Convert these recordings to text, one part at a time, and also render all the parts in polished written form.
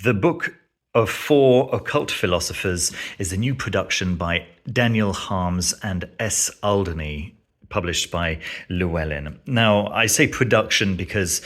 The Book of Four Occult Philosophers is a new production by Daniel Harms and S. Aldernay, published by Llewellyn. Now, I say production because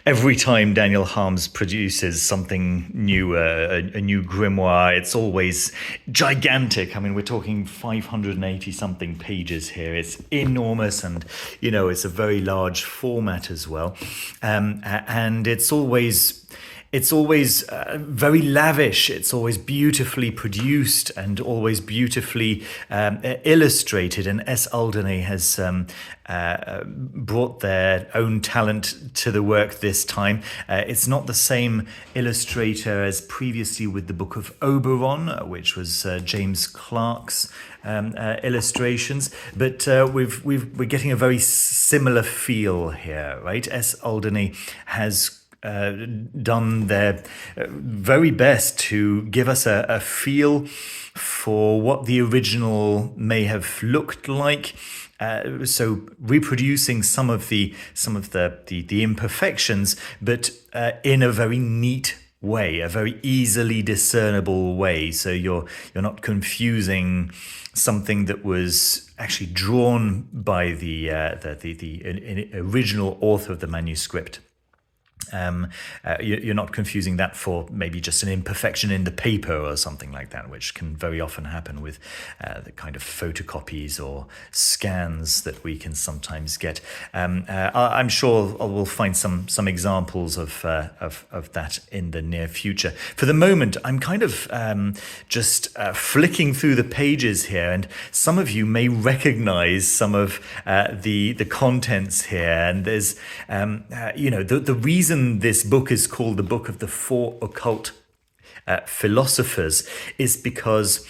every time Daniel Harms produces something new, a new grimoire, it's always gigantic. I mean, we're talking 580-something pages here. It's enormous, and, it's a very large format as well. And it's always very lavish. It's always beautifully produced and always beautifully illustrated. And S. Aldernay has brought their own talent to the work this time. It's not the same illustrator as previously with the Book of Oberon, which was James Clark's illustrations, but we're getting a very similar feel here, right? S. Aldernay has done their very best to give us a feel for what the original may have looked like. So reproducing some of the imperfections, but in a very neat way, a very easily discernible way. So you're not confusing something that was actually drawn by the original author of the manuscript. You're not confusing that for maybe just an imperfection in the paper or something like that, which can very often happen with the kind of photocopies or scans that we can sometimes get. I'm sure we'll find some examples of that in the near future. For the moment, I'm kind of just flicking through the pages here, and some of you may recognize some of the contents here. And there's the reason this book is called the Book of the Four Occult Philosophers is because,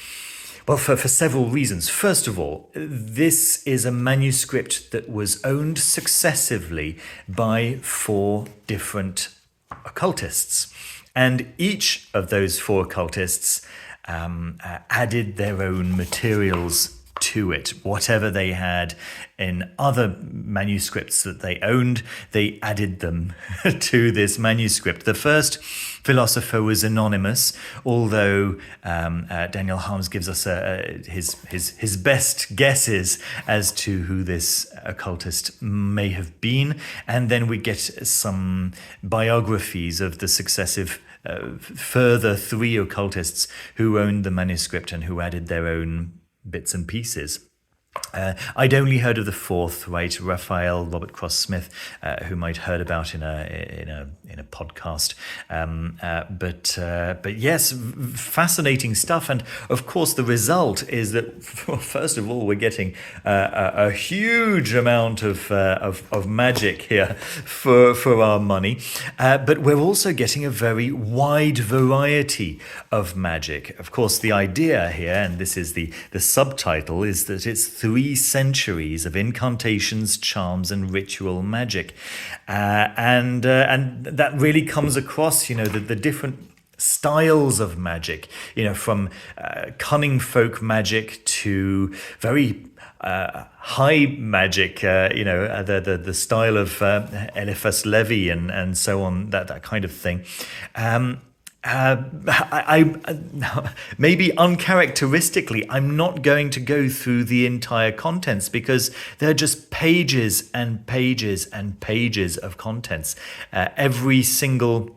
well, for several reasons. First of all, this is a manuscript that was owned successively by four different occultists. And each of those four occultists added their own materials to it. Whatever they had in other manuscripts that they owned, they added them to this manuscript. The first philosopher was anonymous, although Daniel Harms gives us his best guesses as to who this occultist may have been. And then we get some biographies of the successive further three occultists who owned the manuscript and who added their own bits and pieces. I'd only heard of the fourth, right? Raphael Robert Cross Smith, whom I'd heard about in a podcast. But yes, fascinating stuff. And of course, the result is that, first of all, we're getting a huge amount of magic here for our money. But we're also getting a very wide variety of magic. Of course, the idea here, and this is the subtitle, is that it's 3 centuries of incantations, charms, and ritual magic. And that really comes across, the different styles of magic, from cunning folk magic to very high magic, the style of Eliphas Levi and so on, that kind of thing. Maybe uncharacteristically, I'm not going to go through the entire contents because there are just pages and pages and pages of contents. Every single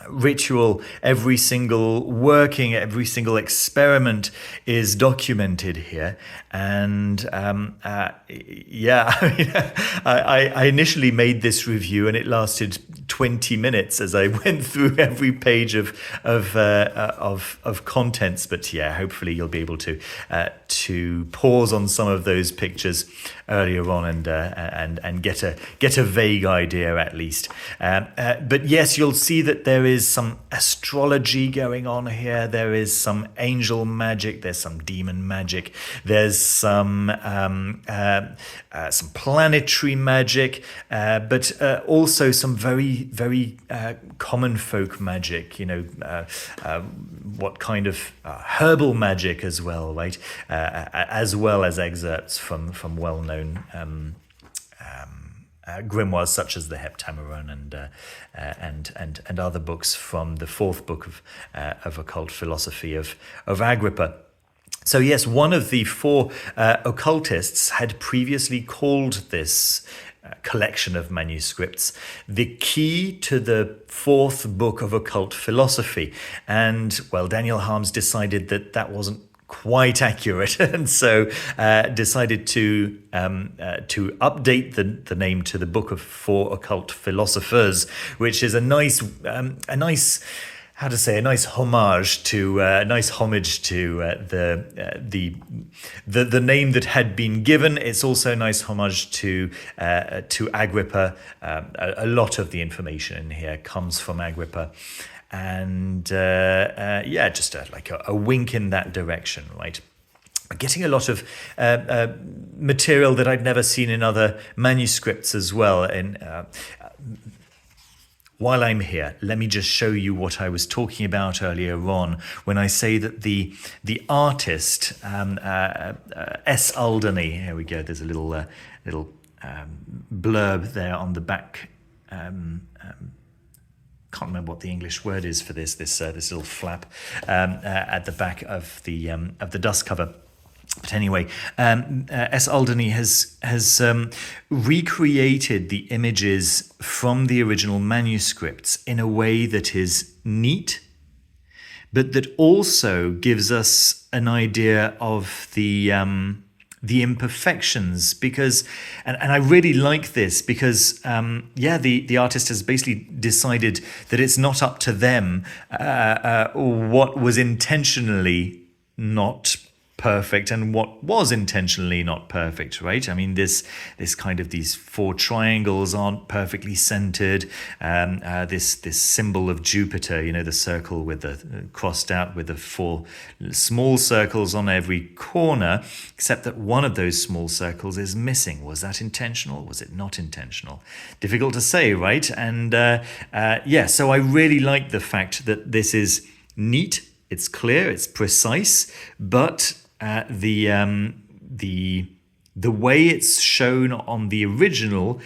ritual, every single working, every single experiment is documented here. And I initially made this review and it lasted 20 minutes as I went through every page of contents. But yeah, hopefully you'll be able to pause on some of those pictures earlier on and get a vague idea at least. But yes, you'll see that there is some astrology going on here. There is some angel magic. There's some demon magic. There's some planetary magic, but also some very, very common folk magic. What kind of herbal magic as well, right? As well as excerpts from well-known grimoires such as the Heptameron and other books from the fourth book of occult philosophy of Agrippa. So yes, one of the four occultists had previously called this collection of manuscripts the key to the fourth book of occult philosophy. And, well, Daniel Harms decided that wasn't quite accurate, and so decided to update the name to the Book of Four Occult Philosophers, which is a nice homage to the name that had been given. It's also a nice homage to Agrippa. A lot of the information in here comes from Agrippa. And just a wink in that direction, right? Getting a lot of material that I'd never seen in other manuscripts as well. While I'm here, let me just show you what I was talking about earlier on when I say that the artist, S. Aldernay, here we go, there's a little blurb there on the back. Can't remember what the English word is for this little flap at the back of the dust cover. But anyway, S. Aldernay has recreated the images from the original manuscripts in a way that is neat, but that also gives us an idea of the imperfections, because and I really like this because the artist has basically decided that it's not up to them what was intentionally not perfect and what was intentionally not perfect, right? I mean, this kind of these four triangles aren't perfectly centered. This symbol of Jupiter, the circle with the crossed out with the four small circles on every corner, except that one of those small circles is missing. Was that intentional? Was it not intentional? Difficult to say, right? And so I really like the fact that this is neat, it's clear, it's precise, but the way it's shown on the original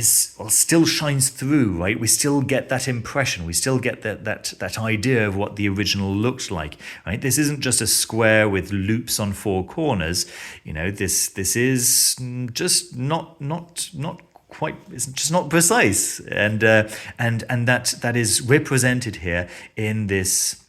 still shines through, right? We still get that impression. We still get that idea of what the original looked like, right? This isn't just a square with loops on four corners. This is just not quite. It's just not precise, and that is represented here in this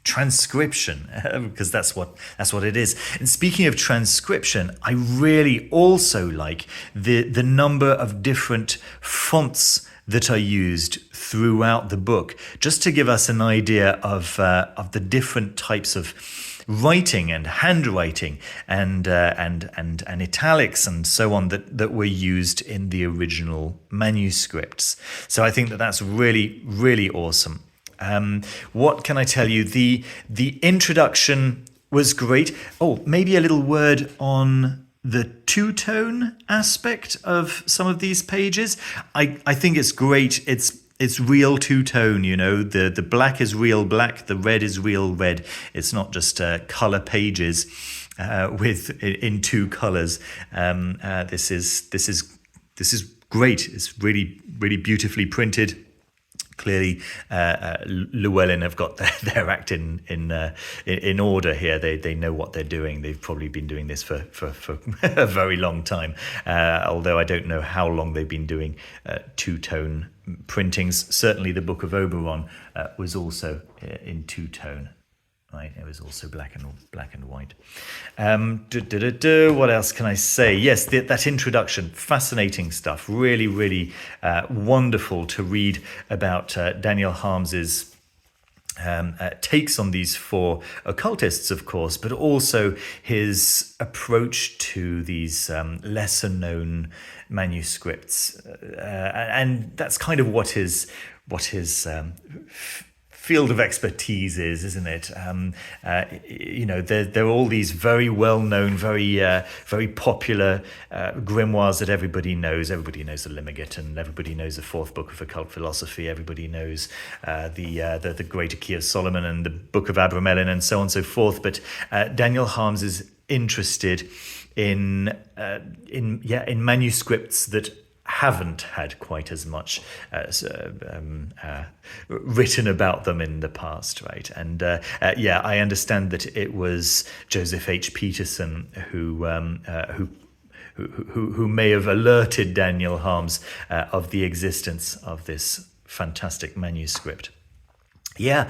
transcription, because that's what it is. And speaking of transcription, I really also like the number of different fonts that are used throughout the book, just to give us an idea of the different types of writing and handwriting and italics and so on that were used in the original manuscripts. So I think that's really, really awesome. What can I tell you? The introduction was great. Oh, maybe a little word on the two-tone aspect of some of these pages. I think it's great. It's real two-tone, the black is real black, the red is real red. It's not just color pages in two colors. This is great. It's really, really beautifully printed. Clearly, Llewellyn have got their act in order here. They know what they're doing. They've probably been doing this for a very long time. Although I don't know how long they've been doing two-tone printings. Certainly, the Book of Oberon was also in two-tone. Right, it was also black and white. What else can I say? Yes, that introduction, fascinating stuff. Really, really wonderful to read about Daniel Harms's takes on these four occultists, of course, but also his approach to these lesser known manuscripts, and that's kind of what his field of expertise isn't it? There are all these very well-known, very popular grimoires that everybody knows. Everybody knows the Limerick, everybody knows the fourth book of occult philosophy. Everybody knows the Greater Key of Solomon and the Book of Abramelin and so on and so forth. But Daniel Harms is interested in manuscripts that haven't had quite as much written about them in the past, right? And I understand that it was Joseph H. Peterson who may have alerted Daniel Harms of the existence of this fantastic manuscript. Yeah,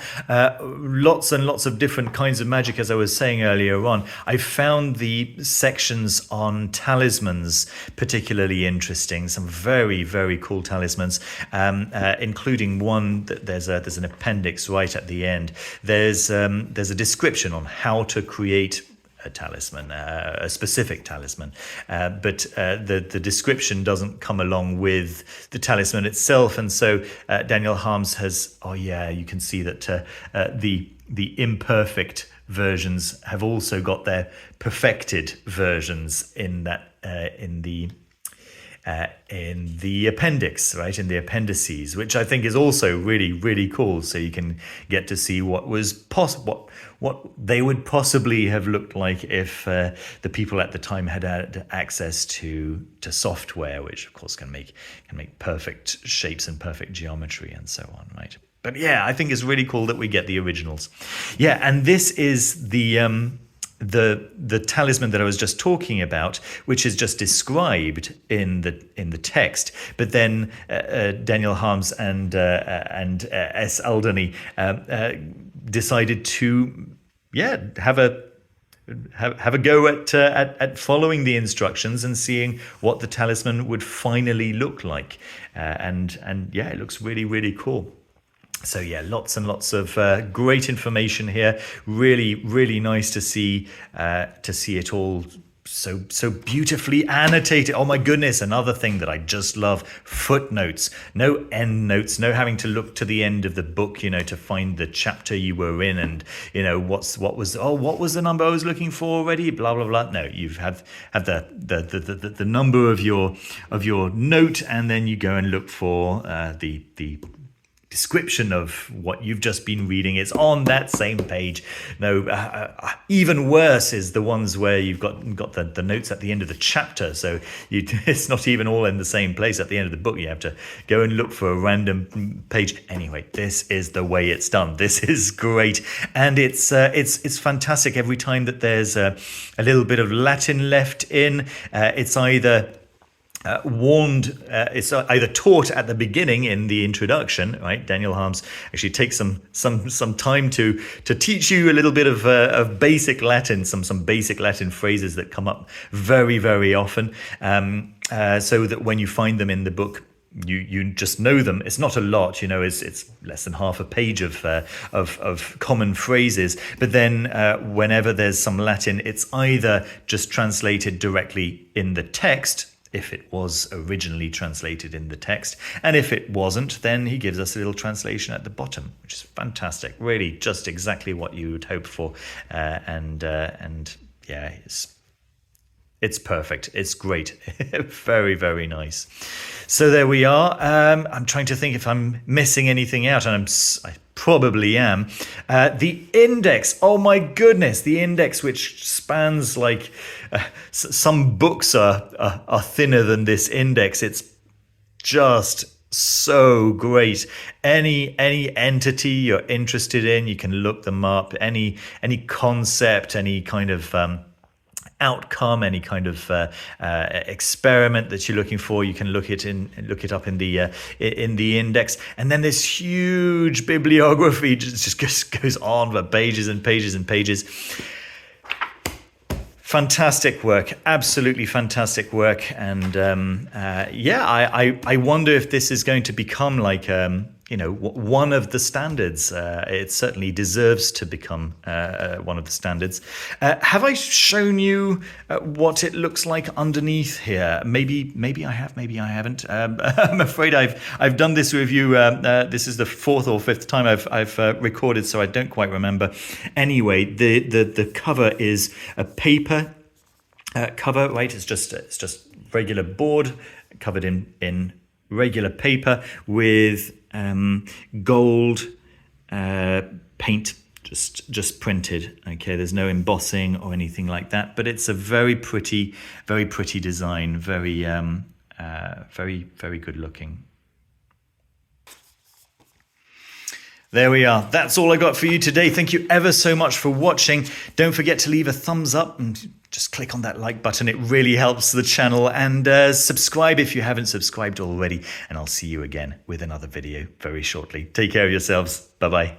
lots and lots of different kinds of magic, as I was saying earlier on. I found the sections on talismans particularly interesting. Some very, very cool talismans, including one that there's an appendix right at the end. There's a description on how to create a talisman, a specific talisman, but the description doesn't come along with the talisman itself, and so Daniel Harms has. Oh yeah, you can see that the imperfect versions have also got their perfected versions in the appendix, right, in the appendices, which I think is also really, really cool. So you can get to see what was possible, what they would possibly have looked like if the people at the time had access to software, which of course can make perfect shapes and perfect geometry and so on, right? But yeah, I think it's really cool that we get the originals. Yeah, and this is the talisman that I was just talking about, which is just described in the text, but then Daniel Harms and S. Aldernay decided to have a go at following the instructions and seeing what the talisman would finally look like, and it looks really, really cool. So yeah, lots and lots of great information here. Really, really nice to see it all so beautifully annotated. Oh my goodness, another thing that I just love: footnotes. No end notes, no having to look to the end of the book, to find the chapter you were in, and what was the number I was looking for already, blah blah blah. No, you've had the number of your note, and then you go and look for the description of what you've just been reading. It's on that same page. No, even worse is the ones where you've got the notes at the end of the chapter. So it's not even all in the same place at the end of the book. You have to go and look for a random page. Anyway, this is the way it's done. This is great, and it's fantastic. Every time that there's a little bit of Latin left in, it's either it's either taught at the beginning in the introduction, right? Daniel Harms actually takes some time to teach you a little bit of basic Latin, some basic Latin phrases that come up very, very often, so that when you find them in the book, you just know them. It's not a lot, it's less than half a page of common phrases. But then whenever there's some Latin, it's either just translated directly in the text, if it was originally translated in the text, and if it wasn't, then he gives us a little translation at the bottom, which is fantastic. Really, just exactly what you would hope for, and yeah, it's perfect. It's great. Very, very nice. So there we are. I'm trying to think if I'm missing anything out, and I probably am. The index. Oh my goodness, the index, which spans like some books are thinner than this index. It's just so great. Any entity you're interested in, you can look them up. Any concept, any kind of outcome, any kind of experiment that you're looking for, you can look it up in the index. And then this huge bibliography just goes on for pages and pages and pages. Fantastic work, absolutely fantastic work, and I wonder if this is going to become like one of the standards. It certainly deserves to become one of the standards. Have I shown you what it looks like underneath here? Maybe I have, maybe I haven't. I'm afraid I've done this review. This is the fourth or fifth time I've recorded, so I don't quite remember. Anyway, the cover is a paper cover, right? It's just regular board covered in regular paper with gold paint just printed. Okay, there's no embossing or anything like that, but it's a very pretty design, very good looking. There we are. That's all I got for you today. Thank you ever so much for watching. Don't forget to leave a thumbs up and just click on that like button. It really helps the channel. And subscribe if you haven't subscribed already. And I'll see you again with another video very shortly. Take care of yourselves. Bye-bye.